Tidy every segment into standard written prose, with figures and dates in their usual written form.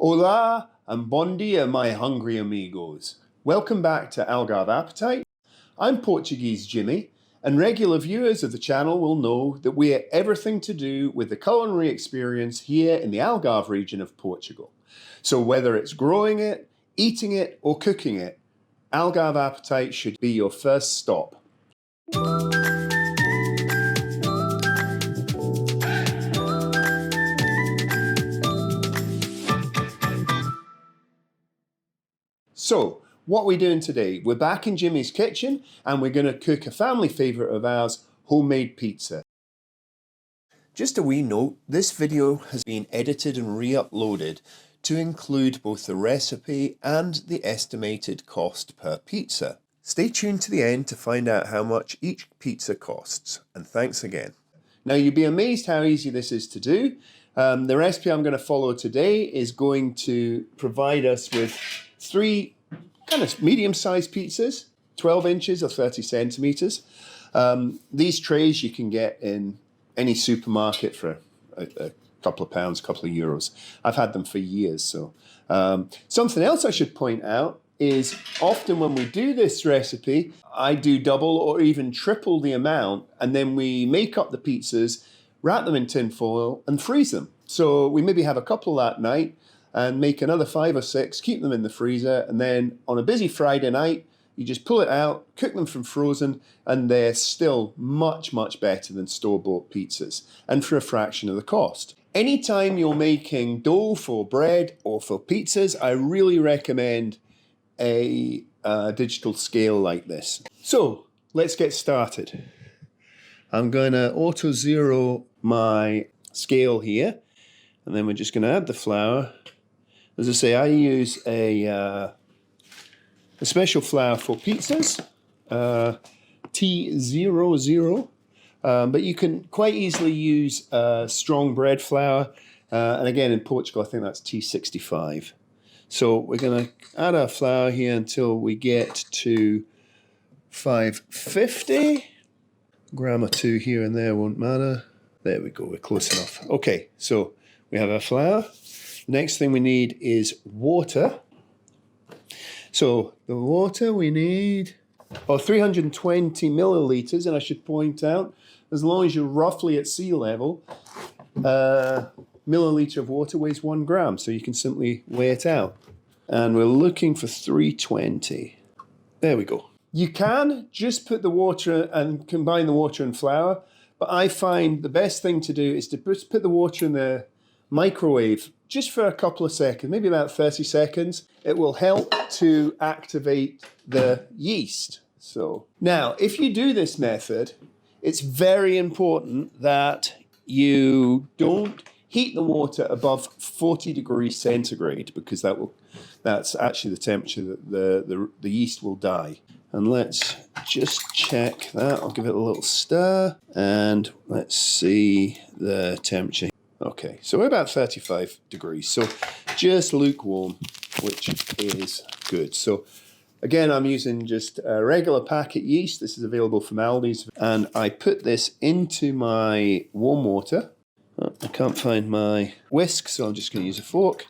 Hola and bon dia, my hungry amigos. Welcome back to Algarve Appetite. I'm Portuguese Jimmy, and regular viewers of the channel will know that we are everything to do with the culinary experience here in the Algarve region of Portugal. So whether it's growing it, eating it, or cooking it, Algarve Appetite should be your first stop. So, what are we doing today? We're back in Jimmy's kitchen and we're going to cook a family favourite of ours, homemade pizza. Just a wee note, this video has been edited and re-uploaded to include both the recipe and the estimated cost per pizza. Stay tuned to the end to find out how much each pizza costs, and thanks again. Now you'll be amazed how easy this is to do. The recipe I'm going to follow today is going to provide us with 3 kind of medium-sized pizzas, 12 inches or 30 centimetres. These trays you can get in any supermarket for a couple of pounds, a couple of euros. I've had them for years. So something else I should point out is often when we do this recipe, I do double or even triple the amount, and then we make up the pizzas, wrap them in tin foil and freeze them. So we maybe have a couple that night and make another 5 or 6, keep them in the freezer, and then on a busy Friday night, you just pull it out, cook them from frozen, and they're still much, much better than store-bought pizzas, and for a fraction of the cost. Anytime you're making dough for bread or for pizzas, I really recommend a digital scale like this. So, let's get started. I'm going to auto-zero my scale here, and then we're just going to add the flour. As I say, I use a special flour for pizzas, T00, but you can quite easily use strong bread flour, and again in Portugal I think that's T65. So we're going to add our flour here until we get to 550. Gram or 2 here and there won't matter. There we go, we're close enough. Okay, so we have our flour. The next thing we need is water. So the water we need, 320 millilitres, and I should point out, as long as you're roughly at sea level, milliliter of water weighs 1 gram, so you can simply weigh it out. And we're looking for 320. There we go. You can just put the water and combine the water and flour, but I find the best thing to do is to put the water in the microwave just for a couple of seconds, maybe about 30 seconds. It will help to activate the yeast. So now, if you do this method, it's very important that you don't heat the water above 40 degrees centigrade, because that's actually the temperature that the yeast will die. And let's just check that. I'll give it a little stir, and let's see the temperature. Okay, so we're about 35 degrees, so just lukewarm, which is good. So again, I'm using just a regular packet yeast. This is available from Aldi's, and I put this into my warm water. I can't find my whisk, so I'm just going to use a fork.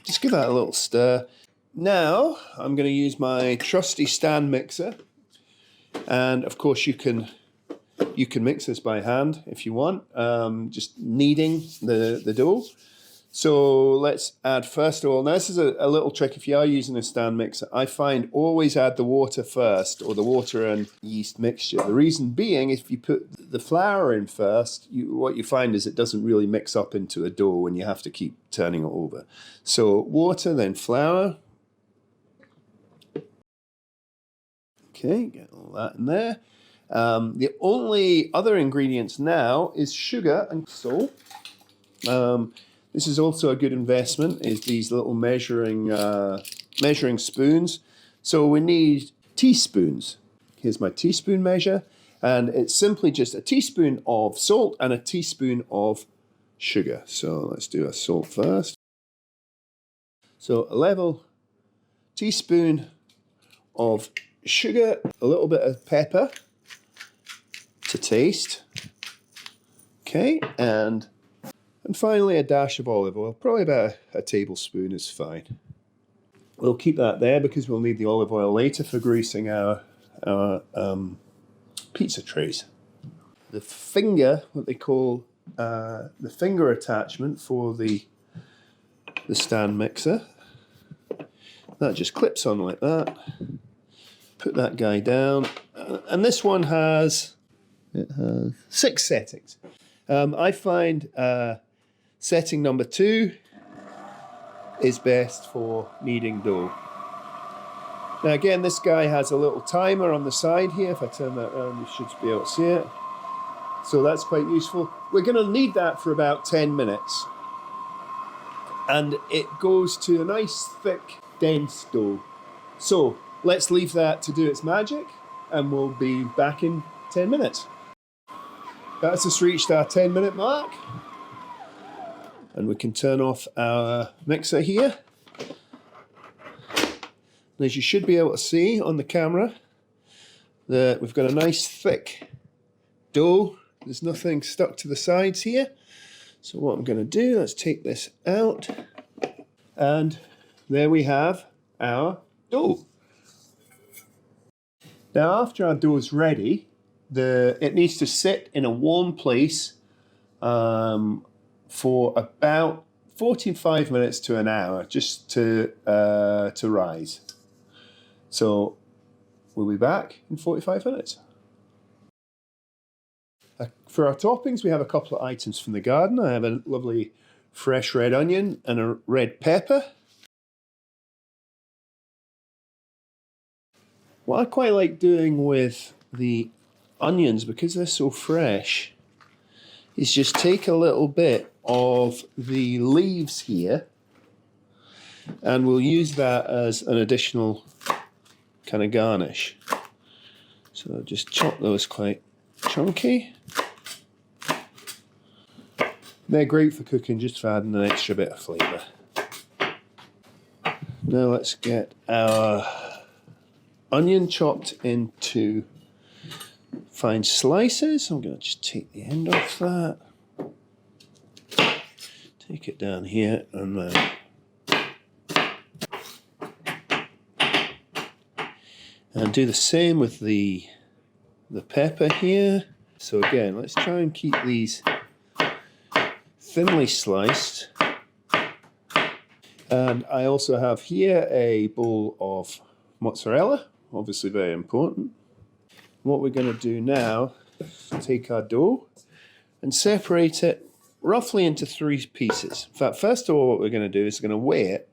Just give that a little stir. Now, I'm going to use my trusty stand mixer, and of course you can mix this by hand if you want, just kneading the dough. So let's add first of all, now this is a little trick if you are using a stand mixer. I find always add the water first, or the water and yeast mixture. The reason being, if you put the flour in first, what you find is it doesn't really mix up into a dough and you have to keep turning it over. So water, then flour. Okay, get all that in there. The only other ingredients now is sugar and salt. This is also a good investment, is these little measuring spoons. So we need teaspoons. Here's my teaspoon measure, and it's simply just a teaspoon of salt and a teaspoon of sugar. So let's do a salt first. So a level teaspoon of sugar, a little bit of pepper to taste. Okay, and And finally, a dash of olive oil, probably about a tablespoon is fine. We'll keep that there because we'll need the olive oil later for greasing our pizza trays. The finger, what they call the finger attachment for the stand mixer, that just clips on like that. Put that guy down, and this one has 6 settings. I find setting number 2 is best for kneading dough. Now again, this guy has a little timer on the side here. If I turn that around, you should be able to see it. So that's quite useful. We're going to knead that for about 10 minutes. And it goes to a nice, thick, dense dough. So let's leave that to do its magic, and we'll be back in 10 minutes. That's just reached our 10-minute mark. And we can turn off our mixer here. And as you should be able to see on the camera, that we've got a nice thick dough. There's nothing stuck to the sides here. So what I'm going to do, let's take this out. And there we have our dough. Now after our dough is ready, it needs to sit in a warm place for about 45 minutes to an hour, just to rise. So we'll be back in 45 minutes. For our toppings, we have a couple of items from the garden. I have a lovely fresh red onion and a red pepper. What I quite like doing with the onions, because they're so fresh, is just take a little bit of the leaves here, and we'll use that as an additional kind of garnish. So just chop those quite chunky. They're great for cooking, just for adding an extra bit of flavour. Now let's get our onion chopped into fine slices. I'm going to just take the end off that. Take it down here and do the same with the pepper here. So again, let's try and keep these thinly sliced. And I also have here a bowl of mozzarella, obviously very important. What we're going to do now is take our dough and separate it roughly into 3 pieces. In fact, first of all, what we're going to do is we're going to weigh it.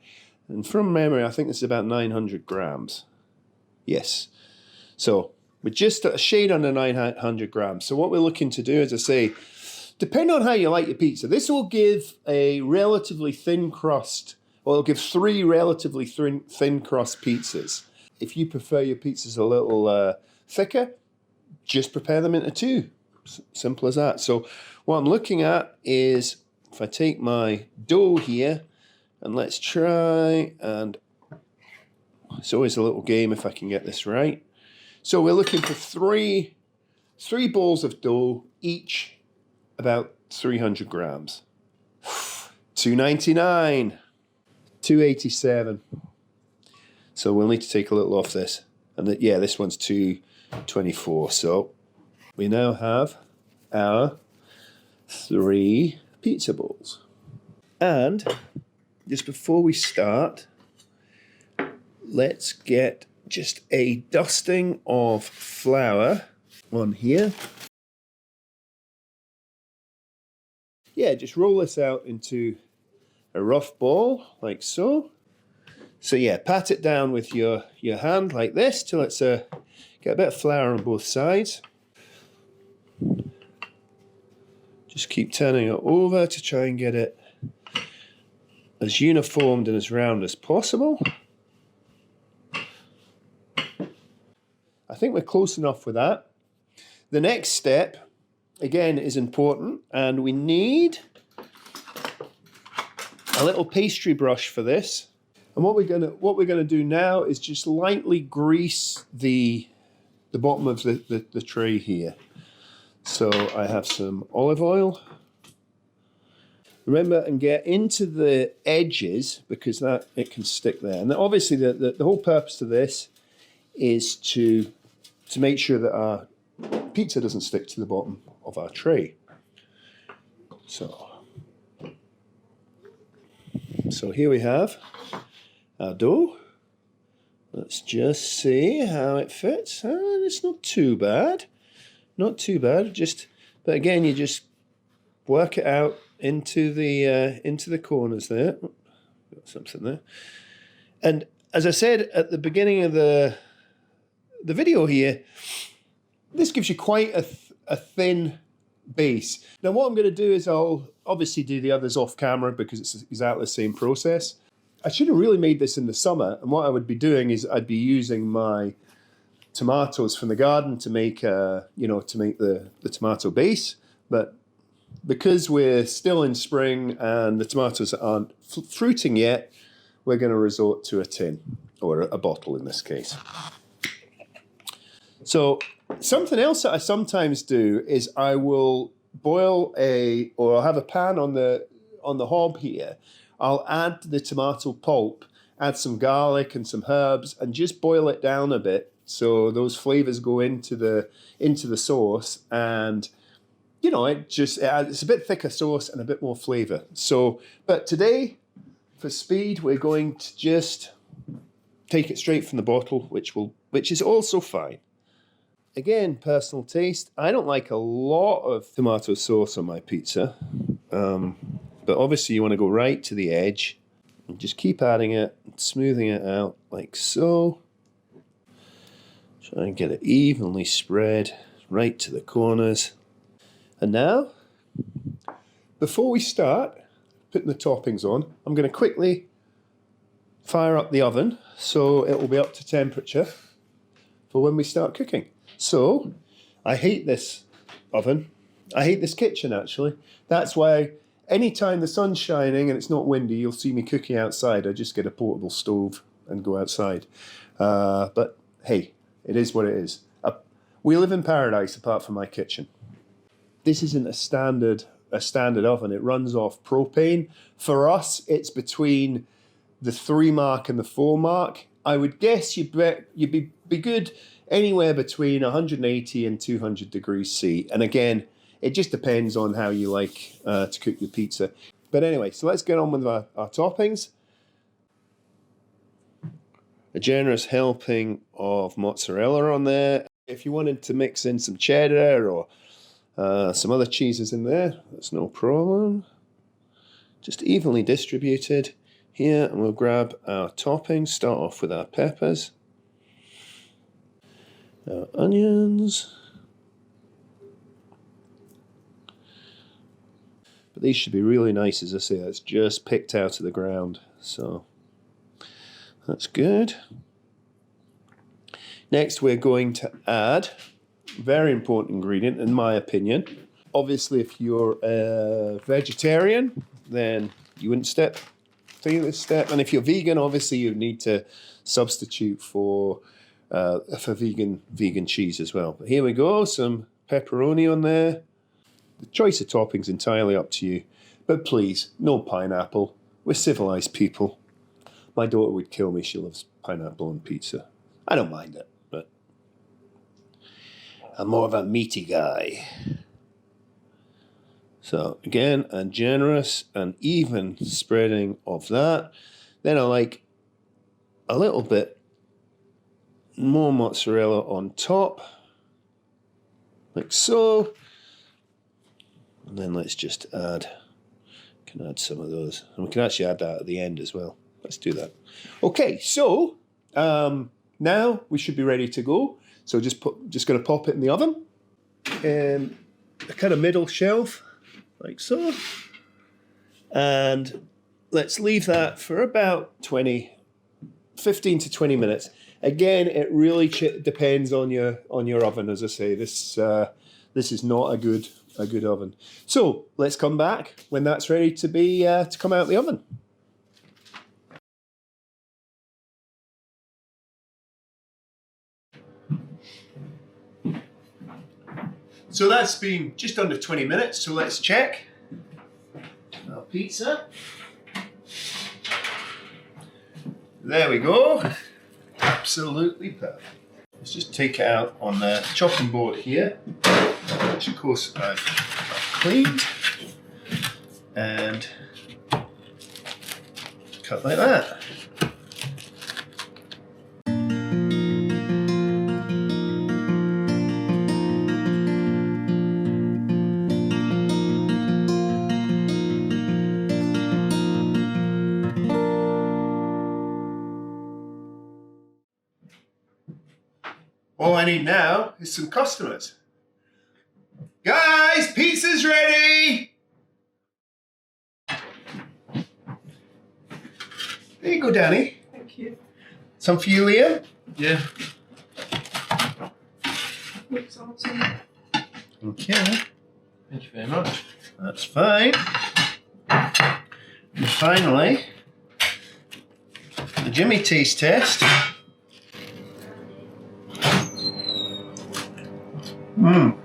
And from memory, I think this is about 900 grams. Yes. So we're just a shade under 900 grams. So what we're looking to do, as I say, depending on how you like your pizza, this will give a relatively thin crust, or it'll give 3 relatively thin crust pizzas. If you prefer your pizzas a little thicker, just prepare them into 2. Simple as that. So what I'm looking at is, if I take my dough here, and let's try, and it's always a little game if I can get this right. So we're looking for 3 bowls of dough, each about 300 grams. $2.99, $2.87. So we'll need to take a little off this. And yeah, this one's $2.24. So we now have our 3 pizza balls. And just before we start, let's get just a dusting of flour on here. Yeah, just roll this out into a rough ball, like so. So yeah, pat it down with your hand like this till it's get a bit of flour on both sides. Just keep turning it over to try and get it as uniformed and as round as possible. I think we're close enough with that. The next step, again, is important, and we need a little pastry brush for this. And what we're gonna do now is just lightly grease the bottom of the tray here. So I have some olive oil, Remember, and get into the edges because that it can stick there. And obviously the whole purpose of this is to make sure that our pizza doesn't stick to the bottom of our tray. So here we have our dough. Let's just see how it fits. It's not too bad. Not too bad. But again, you just work it out into the corners there. Got something there. And as I said at the beginning of the video here, this gives you quite a thin base. Now what I'm going to do is I'll obviously do the others off camera because it's exactly the same process. I should have really made this in the summer, and what I would be doing is I'd be using my tomatoes from the garden to make the tomato base. But because we're still in spring and the tomatoes aren't fruiting yet, we're going to resort to a tin, or a bottle in this case. So something else that I sometimes do is I will boil or I'll have a pan on the hob here. I'll add the tomato pulp, add some garlic and some herbs, and just boil it down a bit so those flavors go into the sauce, and it's a bit thicker sauce and a bit more flavor. So, but today, for speed, we're going to just take it straight from the bottle, which is also fine. Again, personal taste. I don't like a lot of tomato sauce on my pizza, but obviously you want to go right to the edge and just keep adding it, and smoothing it out like so. Try and get it evenly spread right to the corners. And now, before we start putting the toppings on, I'm going to quickly fire up the oven so it will be up to temperature for when we start cooking. So, I hate this oven. I hate this kitchen, actually. That's why anytime the sun's shining and it's not windy, you'll see me cooking outside. I just get a portable stove and go outside. But hey, it is what it is. We live in paradise apart from my kitchen. This isn't a standard oven. It runs off propane. For us, it's between the 3 mark and the 4 mark. I would guess you'd be good anywhere between 180 and 200 degrees C. And again, it just depends on how you like to cook your pizza. But anyway, so let's get on with our toppings. A generous helping of mozzarella on there. If you wanted to mix in some cheddar or some other cheeses in there, that's no problem. Just evenly distributed here, and we'll grab our toppings. Start off with our peppers, our onions. But these should be really nice, as I say, that's just picked out of the ground. So that's good. Next, we're going to add a very important ingredient, in my opinion. Obviously, if you're a vegetarian, then you wouldn't take this step. And if you're vegan, obviously, you need to substitute for vegan cheese as well. But here we go, some pepperoni on there. The choice of toppings entirely up to you. But please, no pineapple. We're civilized people. My daughter would kill me. She loves pineapple on pizza. I don't mind it, but I'm more of a meaty guy. So again, a generous and even spreading of that. Then I like a little bit more mozzarella on top, like so. And then let's just add some of those. And we can actually add that at the end as well. Let's do that. Okay, so now we should be ready to go. So just going to pop it in the oven. And a kind of middle shelf, like so. And let's leave that for about 15 to 20 minutes. Again, it really depends on your oven, as I say. This is not a good oven. So let's come back when that's ready to come out of the oven. So that's been just under 20 minutes. So let's check. Our pizza. There we go. Absolutely perfect. Let's just take it out on the chopping board here, which of course I've cleaned, and cut like that. All I need now is some customers. Guys, pizza's ready! There you go, Danny. Thank you. Some for you, Liam? Yeah. Looks awesome. Okay. Thank you very much. That's fine. And finally, the Jimmy taste test. Mmm.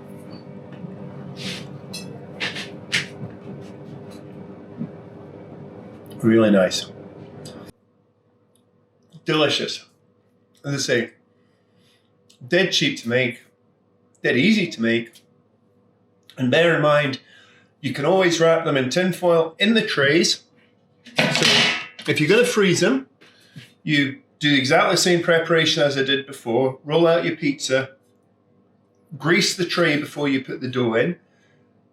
Really nice. Delicious. As I say, dead cheap to make, dead easy to make. And bear in mind, you can always wrap them in tin foil in the trays. So if you're going to freeze them, you do exactly the same preparation as I did before. Roll out your pizza, grease the tray before you put the dough in,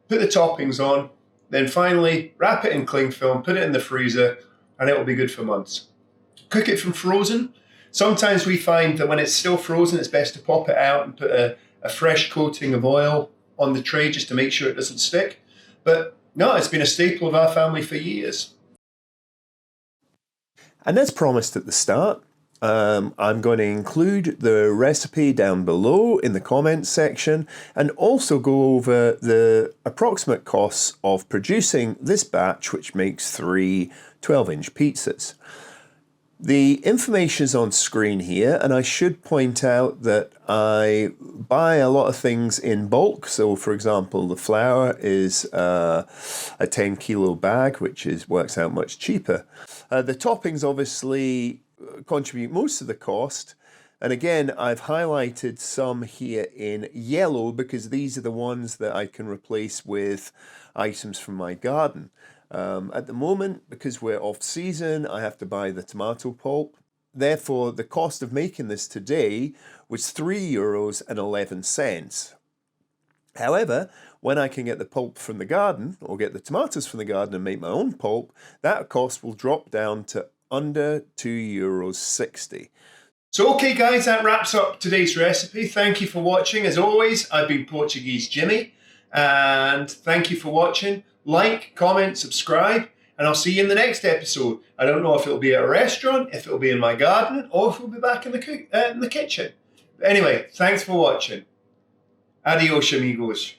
put the toppings on, then finally wrap it in cling film, put it in the freezer, and it will be good for months. Cook it from frozen. Sometimes we find that when it's still frozen, it's best to pop it out and put a fresh coating of oil on the tray just to make sure it doesn't stick. But no, it's been a staple of our family for years. And as promised at the start, I'm going to include the recipe down below in the comments section and also go over the approximate costs of producing this batch, which makes 3 12-inch pizzas. The information is on screen here, and I should point out that I buy a lot of things in bulk. So for example, the flour is a 10 kilo bag, which works out much cheaper. The toppings obviously contribute most of the cost. And again, I've highlighted some here in yellow because these are the ones that I can replace with items from my garden. At the moment, because we're off season, I have to buy the tomato pulp. Therefore, the cost of making this today was €3.11. However, when I can get the pulp from the garden or get the tomatoes from the garden and make my own pulp, that cost will drop down to under €2.60. So okay guys, that wraps up today's recipe. Thank you for watching. As always, I've been Portuguese Jimmy, and thank you for watching. Like, comment, subscribe, and I'll see you in the next episode. I don't know if it'll be at a restaurant, if it'll be in my garden, or if we'll be back in the kitchen. But anyway, thanks for watching. Adios, amigos.